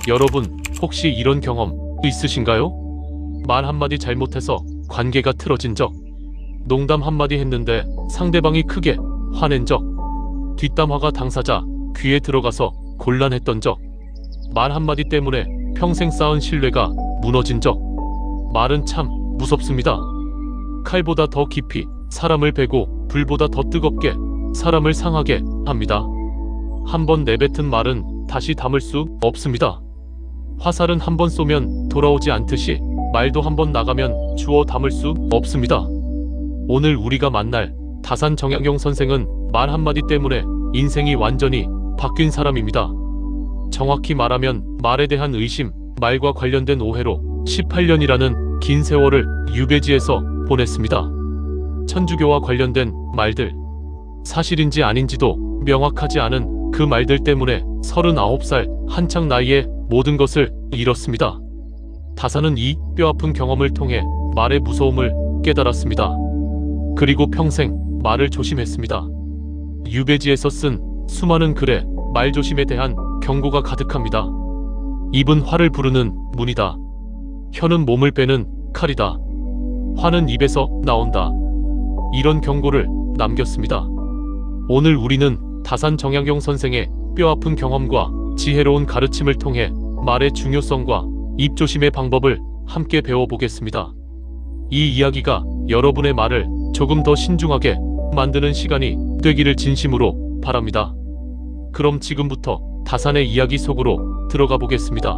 여러분, 혹시 이런 경험 있으신가요? 말 한마디 잘못해서 관계가 틀어진 적, 농담 한마디 했는데 상대방이 크게 화낸 적, 뒷담화가 당사자 귀에 들어가서 곤란했던 적, 말 한마디 때문에 평생 쌓은 신뢰가 무너진 적. 말은 참 무섭습니다. 칼보다 더 깊이 사람을 베고 불보다 더 뜨겁게 사람을 상하게 합니다. 한번 내뱉은 말은 다시 담을 수 없습니다. 화살은 한번 쏘면 돌아오지 않듯이 말도 한번 나가면 주워 담을 수 없습니다. 오늘 우리가 만날 다산 정약용 선생은 말 한마디 때문에 인생이 완전히 바뀐 사람입니다. 정확히 말하면 말에 대한 의심, 말과 관련된 오해로 18년이라는 긴 세월을 유배지에서 보냈습니다. 천주교와 관련된 말들, 사실인지 아닌지도 명확하지 않은 그 말들 때문에 39살 한창 나이에 모든 것을 잃었습니다. 다산은 이 뼈아픈 경험을 통해 말의 무서움을 깨달았습니다. 그리고 평생 말을 조심했습니다. 유배지에서 쓴 수많은 글에 말조심에 대한 경고가 가득합니다. 입은 화를 부르는 문이다. 혀는 몸을 빼는 칼이다. 화는 입에서 나온다. 이런 경고를 남겼습니다. 오늘 우리는 다산 정약용 선생의 뼈아픈 경험과 지혜로운 가르침을 통해 말의 중요성과 입조심의 방법을 함께 배워보겠습니다. 이 이야기가 여러분의 말을 조금 더 신중하게 만드는 시간이 되기를 진심으로 바랍니다. 그럼 지금부터 다산의 이야기 속으로 들어가 보겠습니다.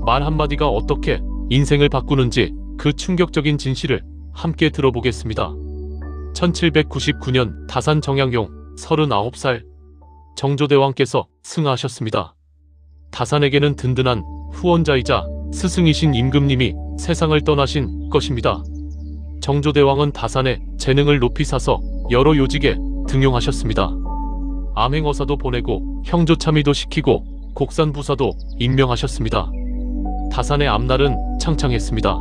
말 한마디가 어떻게 인생을 바꾸는지 그 충격적인 진실을 함께 들어보겠습니다. 1799년 다산 정약용 39살 정조대왕께서 승하하셨습니다. 다산에게는 든든한 후원자이자 스승이신 임금님이 세상을 떠나신 것입니다. 정조대왕은 다산의 재능을 높이 사서 여러 요직에 등용하셨습니다. 암행어사도 보내고 형조참의도 시키고 곡산부사도 임명하셨습니다. 다산의 앞날은 창창했습니다.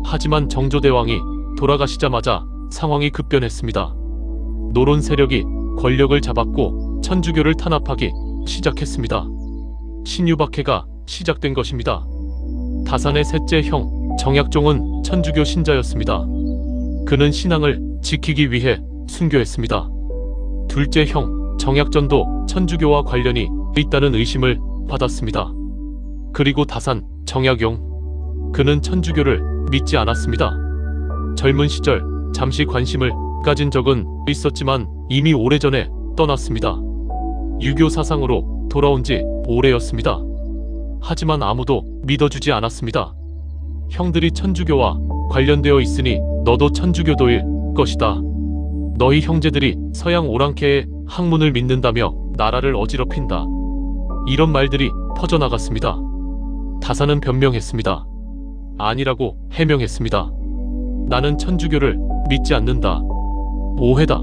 하지만 정조대왕이 돌아가시자마자 상황이 급변했습니다. 노론 세력이 권력을 잡았고 천주교를 탄압하기 시작했습니다. 신유박해가 시작된 것입니다. 다산의 셋째 형 정약종은 천주교 신자였습니다. 그는 신앙을 지키기 위해 순교했습니다. 둘째 형 정약전도 천주교와 관련이 있다는 의심을 받았습니다. 그리고 다산 정약용, 그는 천주교를 믿지 않았습니다. 젊은 시절 잠시 관심을 가진 적은 있었지만 이미 오래전에 떠났습니다. 유교 사상으로 돌아온 지 오래였습니다. 하지만 아무도 믿어주지 않았습니다. 형들이 천주교와 관련되어 있으니 너도 천주교도일 것이다. 너희 형제들이 서양 오랑캐의 학문을 믿는다며 나라를 어지럽힌다. 이런 말들이 퍼져나갔습니다. 다산은 변명했습니다. 아니라고 해명했습니다. 나는 천주교를 믿지 않는다. 오해다.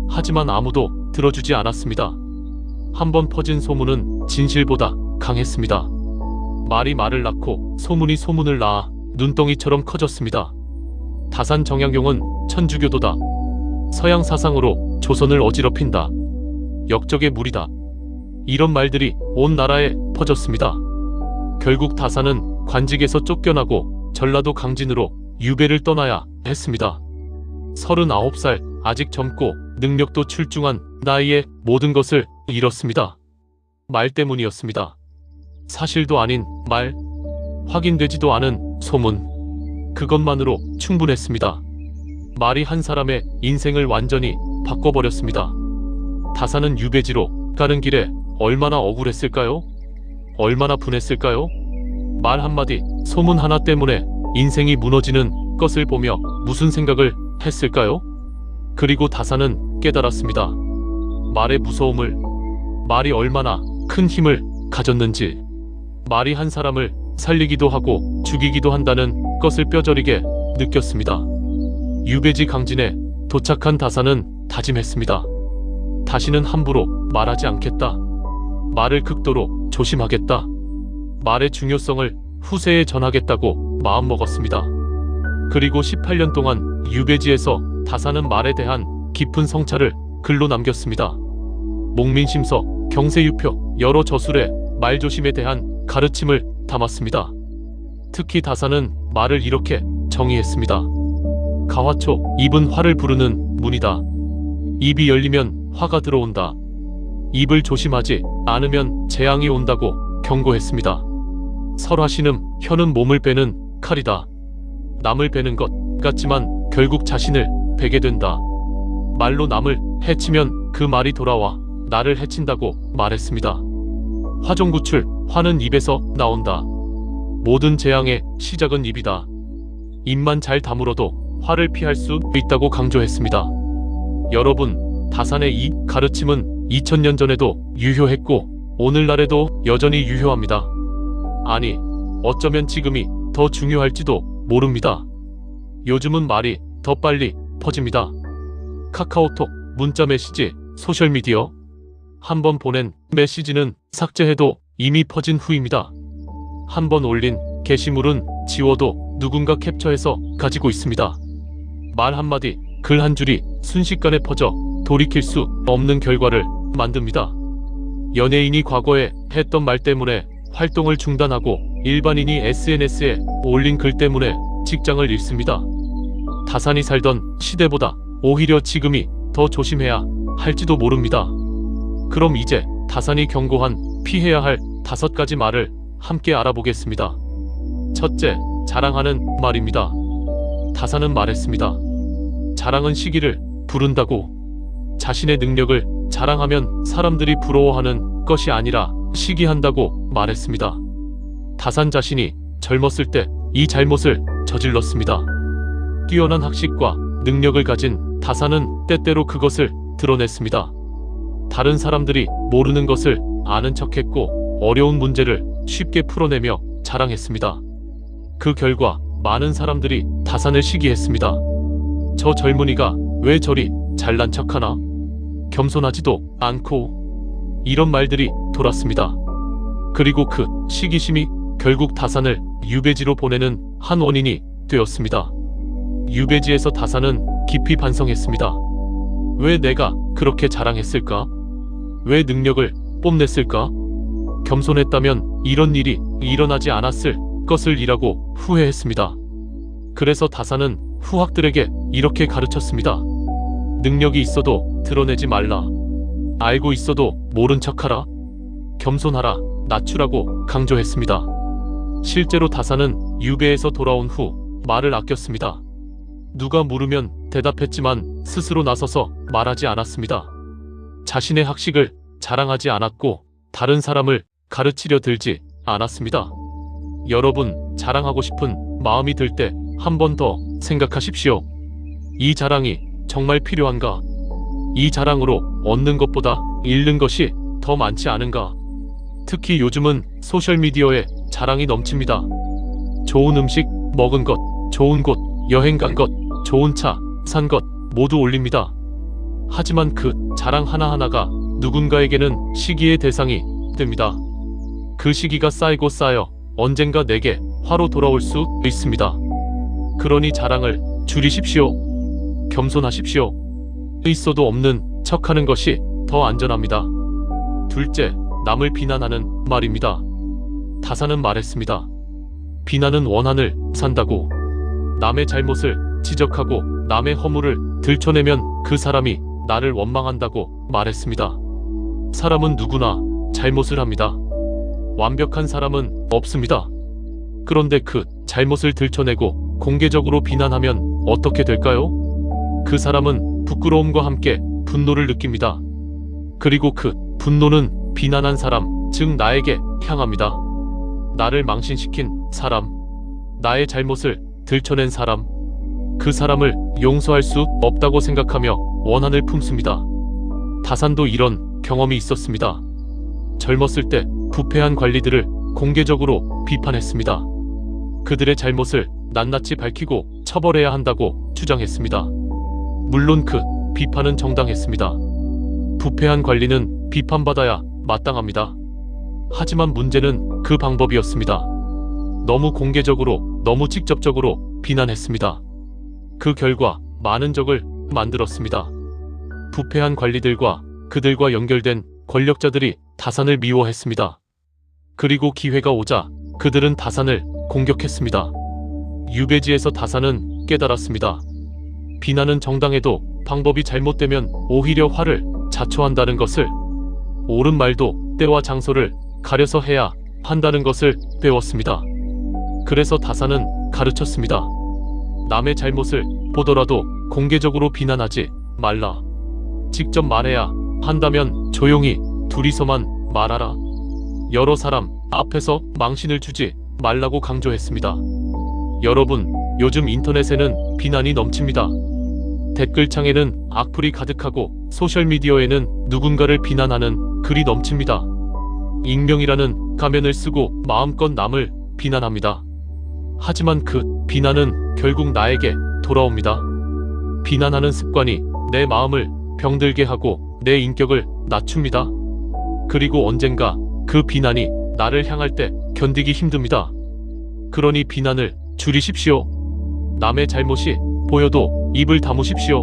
하지만 아무도 들어주지 않았습니다. 한번 퍼진 소문은 진실보다 강했습니다. 말이 말을 낳고 소문이 소문을 낳아 눈덩이처럼 커졌습니다. 다산 정약용은 천주교도다. 서양 사상으로 조선을 어지럽힌다. 역적의 무리다. 이런 말들이 온 나라에 퍼졌습니다. 결국 다산은 관직에서 쫓겨나고 전라도 강진으로 유배를 떠나야 했습니다. 39살 아직 젊고 능력도 출중한 나이에 모든 것을 잃었습니다. 말 때문이었습니다. 사실도 아닌 말, 확인되지도 않은 소문, 그것만으로 충분했습니다. 말이 한 사람의 인생을 완전히 바꿔버렸습니다. 다산은 유배지로 가는 길에 얼마나 억울했을까요? 얼마나 분했을까요? 말 한마디, 소문 하나 때문에 인생이 무너지는 것을 보며 무슨 생각을 했을까요? 그리고 다산은 깨달았습니다. 말의 무서움을, 말이 얼마나 큰 힘을 가졌는지, 말이 한 사람을 살리기도 하고 죽이기도 한다는 것을 뼈저리게 느꼈습니다. 유배지 강진에 도착한 다산은 다짐했습니다. 다시는 함부로 말하지 않겠다. 말을 극도로 조심하겠다. 말의 중요성을 후세에 전하겠다고 마음먹었습니다. 그리고 18년 동안 유배지에서 다산은 말에 대한 깊은 성찰을 글로 남겼습니다. 목민심서, 경세유표, 여러 저술에 말조심에 대한 가르침을 담았습니다. 특히 다산은 말을 이렇게 정의했습니다. 가화초, 입은 화를 부르는 문이다. 입이 열리면 화가 들어온다. 입을 조심하지 않으면 재앙이 온다고 경고했습니다. 설화신음, 혀는 몸을 베는 칼이다. 남을 베는 것 같지만 결국 자신을 베게 된다. 말로 남을 해치면 그 말이 돌아와 나를 해친다고 말했습니다. 화종구출, 화는 입에서 나온다. 모든 재앙의 시작은 입이다. 입만 잘 다물어도 화를 피할 수 있다고 강조했습니다. 여러분, 다산의 이 가르침은 2000년 전에도 유효했고 오늘날에도 여전히 유효합니다. 아니, 어쩌면 지금이 더 중요할지도 모릅니다. 요즘은 말이 더 빨리 퍼집니다. 카카오톡, 문자 메시지, 소셜미디어. 한번 보낸 메시지는 삭제해도 이미 퍼진 후입니다. 한번 올린 게시물은 지워도 누군가 캡처해서 가지고 있습니다. 말 한마디, 글 한 줄이 순식간에 퍼져 돌이킬 수 없는 결과를 만듭니다. 연예인이 과거에 했던 말 때문에 활동을 중단하고 일반인이 SNS에 올린 글 때문에 직장을 잃습니다. 다산이 살던 시대보다 오히려 지금이 더 조심해야 할지도 모릅니다. 그럼 이제 다산이 경고한 피해야 할 5가지 말을 함께 알아보겠습니다. 첫째, 자랑하는 말입니다. 다산은 말했습니다. 자랑은 시기를 부른다고. 자신의 능력을 자랑하면 사람들이 부러워하는 것이 아니라 시기한다고 말했습니다. 다산 자신이 젊었을 때 이 잘못을 저질렀습니다. 뛰어난 학식과 능력을 가진 다산은 때때로 그것을 드러냈습니다. 다른 사람들이 모르는 것을 아는 척했고 어려운 문제를 쉽게 풀어내며 자랑했습니다. 그 결과 많은 사람들이 다산을 시기했습니다. 저 젊은이가 왜 저리 잘난 척하나? 겸손하지도 않고. 이런 말들이 돌았습니다. 그리고 그 시기심이 결국 다산을 유배지로 보내는 한 원인이 되었습니다. 유배지에서 다산은 깊이 반성했습니다. 왜 내가 그렇게 자랑했을까? 왜 능력을 뽐냈을까? 겸손했다면 이런 일이 일어나지 않았을 것을이라고 후회했습니다. 그래서 다산은 후학들에게 이렇게 가르쳤습니다. 능력이 있어도 드러내지 말라. 알고 있어도 모른 척하라. 겸손하라. 낮추라고 강조했습니다. 실제로 다산은 유배에서 돌아온 후 말을 아꼈습니다. 누가 물으면 대답했지만 스스로 나서서 말하지 않았습니다. 자신의 학식을 자랑하지 않았고 다른 사람을 가르치려 들지 않았습니다. 여러분, 자랑하고 싶은 마음이 들 때 한 번 더 생각하십시오. 이 자랑이 정말 필요한가? 이 자랑으로 얻는 것보다 잃는 것이 더 많지 않은가? 특히 요즘은 소셜미디어에 자랑이 넘칩니다. 좋은 음식 먹은 것, 좋은 곳, 여행 간 것, 좋은 차 산 것 모두 올립니다. 하지만 그 자랑 하나하나가 누군가에게는 시기의 대상이 됩니다. 그 시기가 쌓이고 쌓여 언젠가 내게 화로 돌아올 수 있습니다. 그러니 자랑을 줄이십시오. 겸손하십시오. 있어도 없는 척하는 것이 더 안전합니다. 둘째, 남을 비난하는 말입니다. 다산은 말했습니다. 비난은 원한을 산다고. 남의 잘못을 지적하고 남의 허물을 들춰내면 그 사람이 나를 원망한다고 말했습니다. 사람은 누구나 잘못을 합니다. 완벽한 사람은 없습니다. 그런데 그 잘못을 들춰내고 공개적으로 비난하면 어떻게 될까요? 그 사람은 부끄러움과 함께 분노를 느낍니다. 그리고 그 분노는 비난한 사람, 즉 나에게 향합니다. 나를 망신시킨 사람, 나의 잘못을 들춰낸 사람, 그 사람을 용서할 수 없다고 생각하며 원한을 품습니다. 다산도 이런 경험이 있었습니다. 젊었을 때 부패한 관리들을 공개적으로 비판했습니다. 그들의 잘못을 낱낱이 밝히고 처벌해야 한다고 주장했습니다. 물론 그 비판은 정당했습니다. 부패한 관리는 비판받아야 마땅합니다. 하지만 문제는 그 방법이었습니다. 너무 공개적으로, 너무 직접적으로 비난했습니다. 그 결과 많은 적을 만들었습니다. 부패한 관리들과 그들과 연결된 권력자들이 다산을 미워했습니다. 그리고 기회가 오자 그들은 다산을 공격했습니다. 유배지에서 다산은 깨달았습니다. 비난은 정당해도 방법이 잘못되면 오히려 화를 자초한다는 것을, 옳은 말도 때와 장소를 가려서 해야 한다는 것을 배웠습니다. 그래서 다산은 가르쳤습니다. 남의 잘못을 보더라도 공개적으로 비난하지 말라. 직접 말해야 한다면 조용히 둘이서만 말하라. 여러 사람 앞에서 망신을 주지 말라고 강조했습니다. 여러분, 요즘 인터넷에는 비난이 넘칩니다. 댓글창에는 악플이 가득하고 소셜미디어에는 누군가를 비난하는 글이 넘칩니다. 익명이라는 가면을 쓰고 마음껏 남을 비난합니다. 하지만 그 비난은 결국 나에게 돌아옵니다. 비난하는 습관이 내 마음을 병들게 하고 내 인격을 낮춥니다. 그리고 언젠가 그 비난이 나를 향할 때 견디기 힘듭니다. 그러니 비난을 줄이십시오. 남의 잘못이 보여도 입을 다무십시오.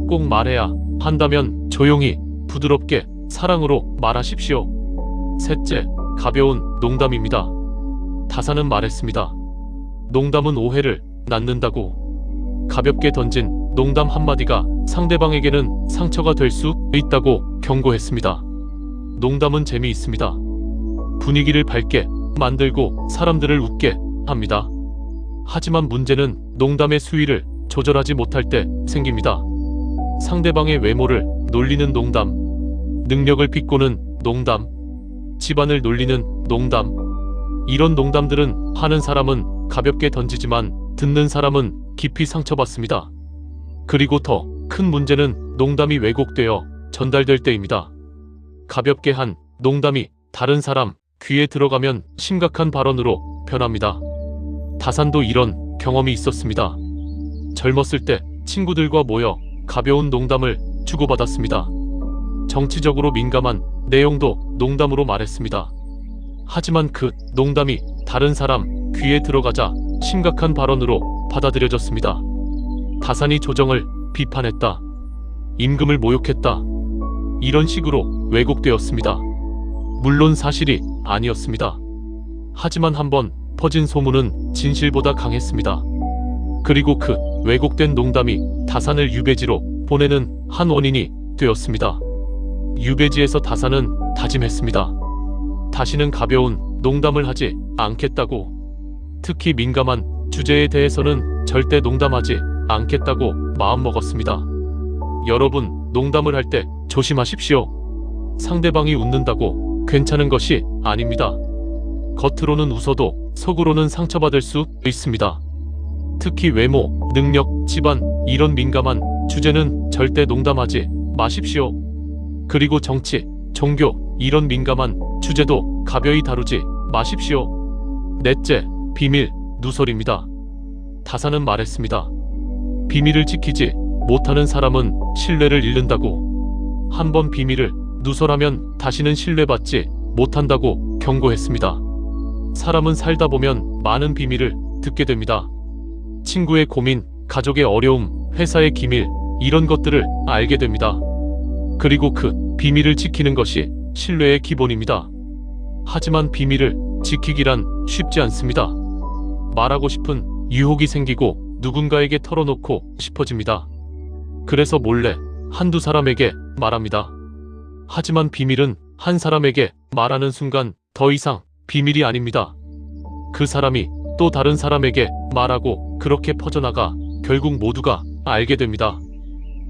꼭 말해야 한다면 조용히, 부드럽게, 사랑으로 말하십시오. 셋째, 가벼운 농담입니다. 다산은 말했습니다. 농담은 오해를 낳는다고. 가볍게 던진 농담 한마디가 상대방에게는 상처가 될 수 있다고 경고했습니다. 농담은 재미있습니다. 분위기를 밝게 만들고 사람들을 웃게 합니다. 하지만 문제는 농담의 수위를 조절하지 못할 때 생깁니다. 상대방의 외모를 놀리는 농담, 능력을 비꼬는 농담, 집안을 놀리는 농담. 이런 농담들은 하는 사람은 가볍게 던지지만 듣는 사람은 깊이 상처받습니다. 그리고 더 큰 문제는 농담이 왜곡되어 전달될 때입니다. 가볍게 한 농담이 다른 사람 귀에 들어가면 심각한 발언으로 변합니다. 다산도 이런 경험이 있었습니다. 젊었을 때 친구들과 모여 가벼운 농담을 주고받았습니다. 정치적으로 민감한 내용도 농담으로 말했습니다. 하지만 그 농담이 다른 사람 귀에 들어가자 심각한 발언으로 받아들여졌습니다. 다산이 조정을 비판했다. 임금을 모욕했다. 이런 식으로 왜곡되었습니다. 물론 사실이 아니었습니다. 하지만 한번 퍼진 소문은 진실보다 강했습니다. 그리고 그 왜곡된 농담이 다산을 유배지로 보내는 한 원인이 되었습니다. 유배지에서 다산은 다짐했습니다. 다시는 가벼운 농담을 하지 않겠다고. 특히 민감한 주제에 대해서는 절대 농담하지 않겠다고 마음먹었습니다. 여러분, 농담을 할 때 조심하십시오. 상대방이 웃는다고 괜찮은 것이 아닙니다. 겉으로는 웃어도 속으로는 상처받을 수 있습니다. 특히 외모, 능력, 집안 이런 민감한 주제는 절대 농담하지 마십시오. 그리고 정치, 종교 이런 민감한 주제도 가벼이 다루지 마십시오. 넷째, 비밀, 누설입니다. 다산은 말했습니다. 비밀을 지키지 못하는 사람은 신뢰를 잃는다고. 한번 비밀을 누설하면 다시는 신뢰받지 못한다고 경고했습니다. 사람은 살다 보면 많은 비밀을 듣게 됩니다. 친구의 고민, 가족의 어려움, 회사의 기밀 이런 것들을 알게 됩니다. 그리고 그 비밀을 지키는 것이 신뢰의 기본입니다. 하지만 비밀을 지키기란 쉽지 않습니다. 말하고 싶은 유혹이 생기고 누군가에게 털어놓고 싶어집니다. 그래서 몰래 한두 사람에게 말합니다. 하지만 비밀은 한 사람에게 말하는 순간 더 이상 비밀이 아닙니다. 그 사람이 또 다른 사람에게 말하고 그렇게 퍼져나가 결국 모두가 알게 됩니다.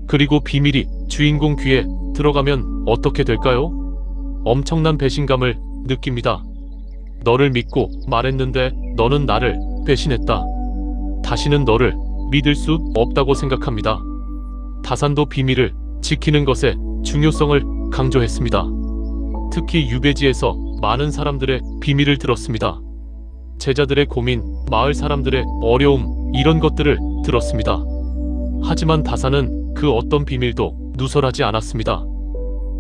그리고 비밀이 주인공 귀에 들어가면 어떻게 될까요? 엄청난 배신감을 느낍니다. 너를 믿고 말했는데 너는 나를 배신했다. 다시는 너를 믿을 수 없다고 생각합니다. 다산도 비밀을 지키는 것의 중요성을 강조했습니다. 특히 유배지에서 많은 사람들의 비밀을 들었습니다. 제자들의 고민, 마을 사람들의 어려움 이런 것들을 들었습니다. 하지만 다산은 그 어떤 비밀도 누설하지 않았습니다.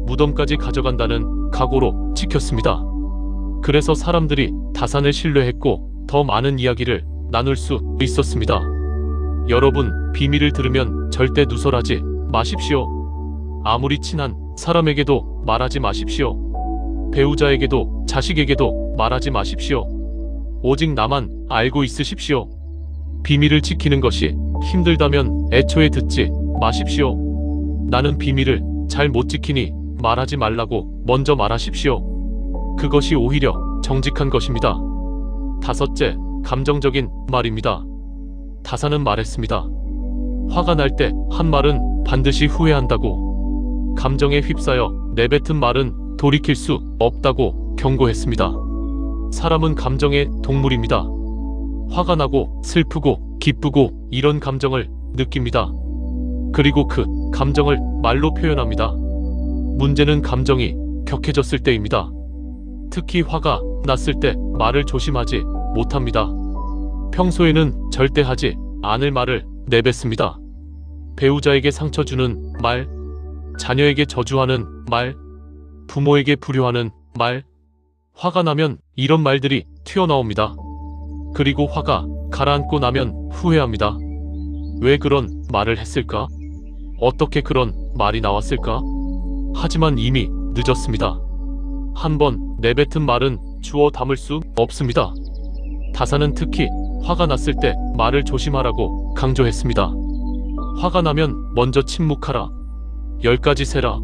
무덤까지 가져간다는 각오로 지켰습니다. 그래서 사람들이 다산을 신뢰했고 더 많은 이야기를 나눌 수 있었습니다. 여러분, 비밀을 들으면 절대 누설하지 마십시오. 아무리 친한 사람에게도 말하지 마십시오. 배우자에게도 자식에게도 말하지 마십시오. 오직 나만 알고 있으십시오. 비밀을 지키는 것이 힘들다면 애초에 듣지 마십시오. 나는 비밀을 잘 못 지키니 말하지 말라고 먼저 말하십시오. 그것이 오히려 정직한 것입니다. 다섯째, 감정적인 말입니다. 다사는 말했습니다. 화가 날 때 한 말은 반드시 후회한다고. 감정에 휩싸여 내뱉은 말은 돌이킬 수 없다고 경고했습니다. 사람은 감정의 동물입니다. 화가 나고 슬프고 기쁘고 이런 감정을 느낍니다. 그리고 그 감정을 말로 표현합니다. 문제는 감정이 격해졌을 때입니다. 특히 화가 났을 때 말을 조심하지 못합니다. 평소에는 절대 하지 않을 말을 내뱉습니다. 배우자에게 상처 주는 말, 자녀에게 저주하는 말, 부모에게 불효하는 말. 화가 나면 이런 말들이 튀어나옵니다. 그리고 화가 가라앉고 나면 후회합니다. 왜 그런 말을 했을까? 어떻게 그런 말이 나왔을까? 하지만 이미 늦었습니다. 한번 내뱉은 말은 주워 담을 수 없습니다. 다사는 특히 화가 났을 때 말을 조심하라고 강조했습니다. 화가 나면 먼저 침묵하라. 10가지 세라.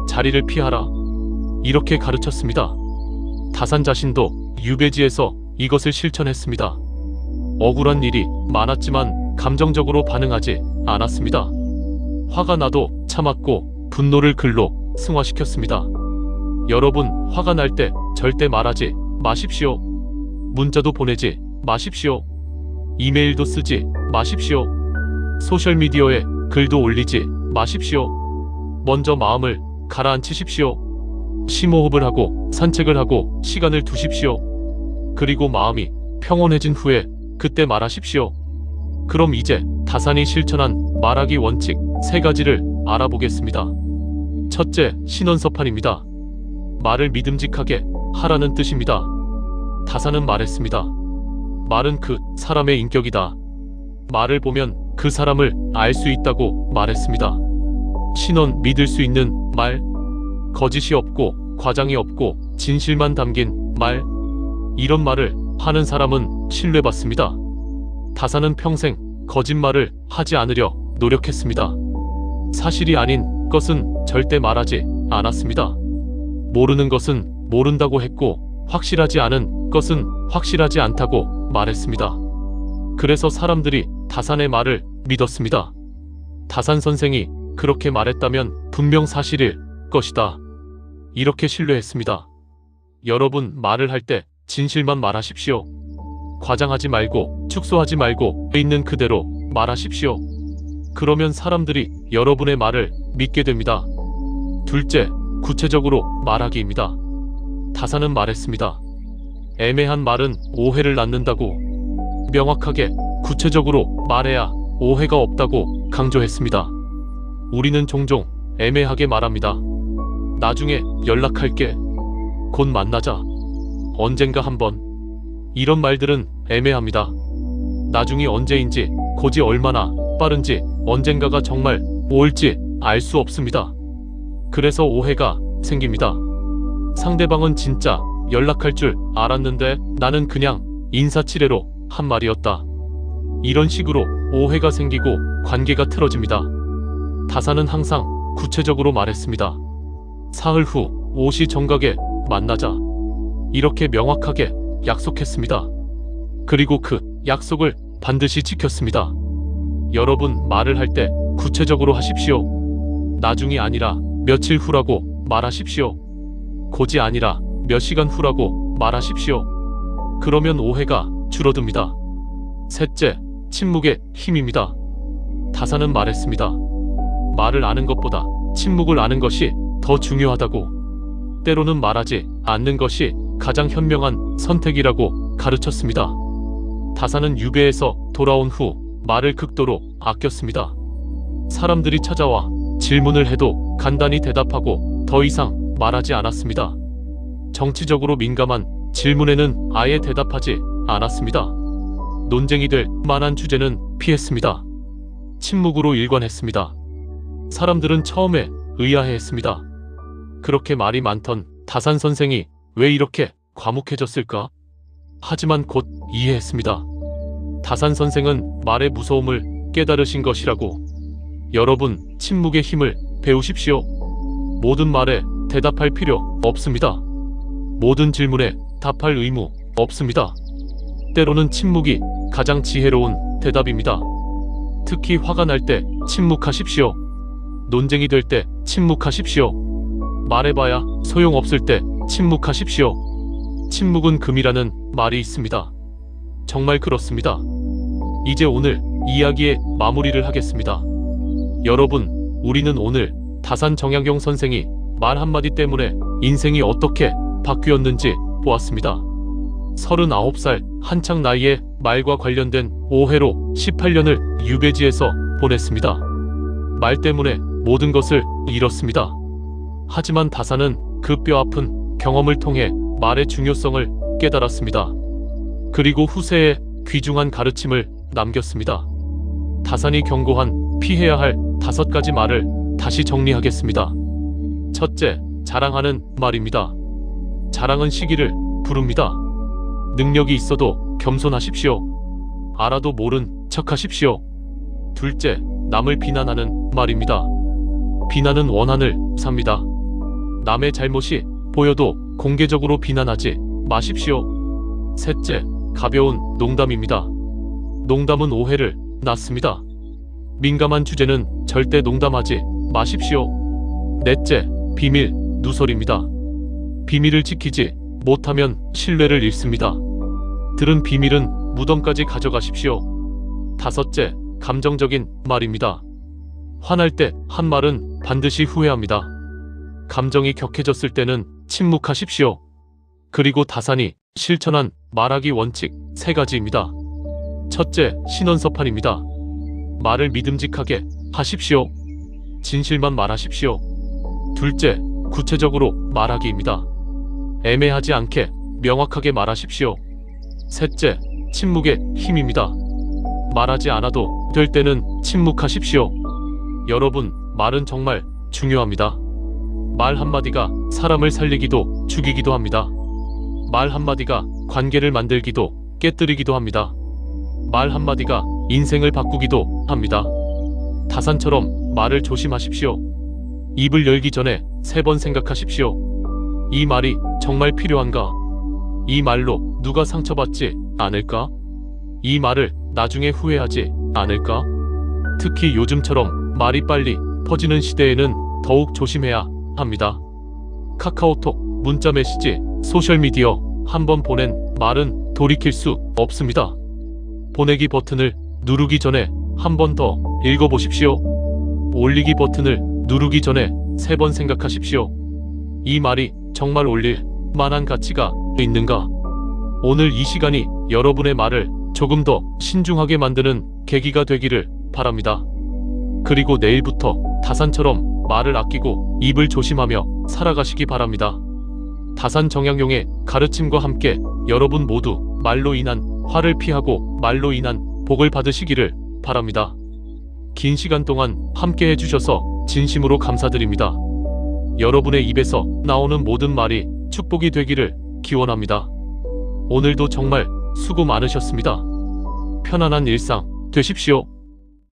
자리를 피하라. 이렇게 가르쳤습니다. 다산 자신도 유배지에서 이것을 실천했습니다. 억울한 일이 많았지만 감정적으로 반응하지 않았습니다. 화가 나도 참았고 분노를 글로 승화시켰습니다. 여러분, 화가 날 때 절대 말하지 마십시오. 문자도 보내지 마십시오. 이메일도 쓰지 마십시오. 소셜미디어에 글도 올리지 마십시오. 먼저 마음을 가라앉히십시오. 심호흡을 하고 산책을 하고 시간을 두십시오. 그리고 마음이 평온해진 후에 그때 말하십시오. 그럼 이제 다산이 실천한 말하기 원칙 3가지를 알아보겠습니다. 첫째, 신원서판입니다. 말을 믿음직하게 하라는 뜻입니다. 다산은 말했습니다. 말은 그 사람의 인격이다. 말을 보면 그 사람을 알 수 있다고 말했습니다. 신원, 믿을 수 있는 말, 거짓이 없고 과장이 없고 진실만 담긴 말, 이런 말을 하는 사람은 신뢰받습니다. 다사는 평생 거짓말을 하지 않으려 노력했습니다. 사실이 아닌 것은 절대 말하지 않았습니다. 모르는 것은 모른다고 했고 확실하지 않은 것은 확실하지 않다고 말했습니다. 그래서 사람들이 다산의 말을 믿었습니다. 다산 선생이 그렇게 말했다면 분명 사실일 것이다. 이렇게 신뢰했습니다. 여러분, 말을 할 때 진실만 말하십시오. 과장하지 말고 축소하지 말고 있는 그대로 말하십시오. 그러면 사람들이 여러분의 말을 믿게 됩니다. 둘째, 구체적으로 말하기입니다. 다사는 말했습니다. 애매한 말은 오해를 낳는다고. 명확하게 구체적으로 말해야 오해가 없다고 강조했습니다. 우리는 종종 애매하게 말합니다. 나중에 연락할게. 곧 만나자. 언젠가 한번. 이런 말들은 애매합니다. 나중이 언제인지, 곧이 얼마나 빠른지, 언젠가가 정말 올지 알 수 없습니다. 그래서 오해가 생깁니다. 상대방은 진짜 연락할 줄 알았는데 나는 그냥 인사치레로 한 말이었다. 이런 식으로 오해가 생기고 관계가 틀어집니다. 다사는 항상 구체적으로 말했습니다. 사흘 후 5시 정각에 만나자. 이렇게 명확하게 약속했습니다. 그리고 그 약속을 반드시 지켰습니다. 여러분, 말을 할 때 구체적으로 하십시오. 나중이 아니라 며칠 후라고 말하십시오. 곧이 아니라 몇 시간 후라고 말하십시오. 그러면 오해가 줄어듭니다. 셋째, 침묵의 힘입니다. 다사는 말했습니다. 말을 아는 것보다 침묵을 아는 것이 더 중요하다고. 때로는 말하지 않는 것이 가장 현명한 선택이라고 가르쳤습니다. 다사는 유배에서 돌아온 후 말을 극도로 아꼈습니다. 사람들이 찾아와 질문을 해도 간단히 대답하고 더 이상 말하지 않았습니다. 정치적으로 민감한 질문에는 아예 대답하지 않았습니다. 논쟁이 될 만한 주제는 피했습니다. 침묵으로 일관했습니다. 사람들은 처음에 의아해했습니다. 그렇게 말이 많던 다산 선생이 왜 이렇게 과묵해졌을까? 하지만 곧 이해했습니다. 다산 선생은 말의 무서움을 깨달으신 것이라고. 여러분, 침묵의 힘을 배우십시오. 모든 말에 대답할 필요 없습니다. 모든 질문에 답할 의무 없습니다. 때로는 침묵이 가장 지혜로운 대답입니다. 특히 화가 날 때 침묵하십시오. 논쟁이 될 때 침묵하십시오. 말해봐야 소용없을 때 침묵하십시오. 침묵은 금이라는 말이 있습니다. 정말 그렇습니다. 이제 오늘 이야기의 마무리를 하겠습니다. 여러분, 우리는 오늘 다산 정약용 선생이 말 한마디 때문에 인생이 어떻게 바뀌었는지 보았습니다. 39살 한창 나이에 말과 관련된 오해로 18년을 유배지에서 보냈습니다. 말 때문에 모든 것을 잃었습니다. 하지만 다산은 그 뼈아픈 경험을 통해 말의 중요성을 깨달았습니다. 그리고 후세에 귀중한 가르침을 남겼습니다. 다산이 경고한 피해야 할 5가지 말을 다시 정리하겠습니다. 첫째, 자랑하는 말입니다. 자랑은 시기를 부릅니다. 능력이 있어도 겸손하십시오. 알아도 모른 척하십시오. 둘째, 남을 비난하는 말입니다. 비난은 원한을 삽니다. 남의 잘못이 보여도 공개적으로 비난하지 마십시오. 셋째, 가벼운 농담입니다. 농담은 오해를 낳습니다. 민감한 주제는 절대 농담하지 마십시오. 넷째, 비밀 누설입니다. 비밀을 지키지 못하면 신뢰를 잃습니다. 들은 비밀은 무덤까지 가져가십시오. 다섯째, 감정적인 말입니다. 화날 때 한 말은 반드시 후회합니다. 감정이 격해졌을 때는 침묵하십시오. 그리고 다산이 실천한 말하기 원칙 3가지입니다. 첫째, 신원서판입니다. 말을 믿음직하게 하십시오. 진실만 말하십시오. 둘째, 구체적으로 말하기입니다. 애매하지 않게 명확하게 말하십시오. 셋째, 침묵의 힘입니다. 말하지 않아도 될 때는 침묵하십시오. 여러분, 말은 정말 중요합니다. 말 한마디가 사람을 살리기도 죽이기도 합니다. 말 한마디가 관계를 만들기도 깨뜨리기도 합니다. 말 한마디가 인생을 바꾸기도 합니다. 다산처럼 말을 조심하십시오. 입을 열기 전에 3번 생각하십시오. 이 말이 정말 필요한가? 이 말로 누가 상처받지 않을까? 이 말을 나중에 후회하지 않을까? 특히 요즘처럼 말이 빨리 퍼지는 시대에는 더욱 조심해야 합니다. 카카오톡, 문자메시지, 소셜미디어 한번 보낸 말은 돌이킬 수 없습니다. 보내기 버튼을 누르기 전에 한 번 더 읽어보십시오. 올리기 버튼을 누르기 전에 3번 생각하십시오. 이 말이 정말 올릴 만한 가치가 있는가? 오늘 이 시간이 여러분의 말을 조금 더 신중하게 만드는 계기가 되기를 바랍니다. 그리고 내일부터 다산처럼 말을 아끼고 입을 조심하며 살아가시기 바랍니다. 다산 정약용의 가르침과 함께 여러분 모두 말로 인한 화를 피하고 말로 인한 복을 받으시기를 바랍니다. 긴 시간 동안 함께 해주셔서 진심으로 감사드립니다. 여러분의 입에서 나오는 모든 말이 축복이 되기를 기원합니다. 오늘도 정말 수고 많으셨습니다. 편안한 일상 되십시오.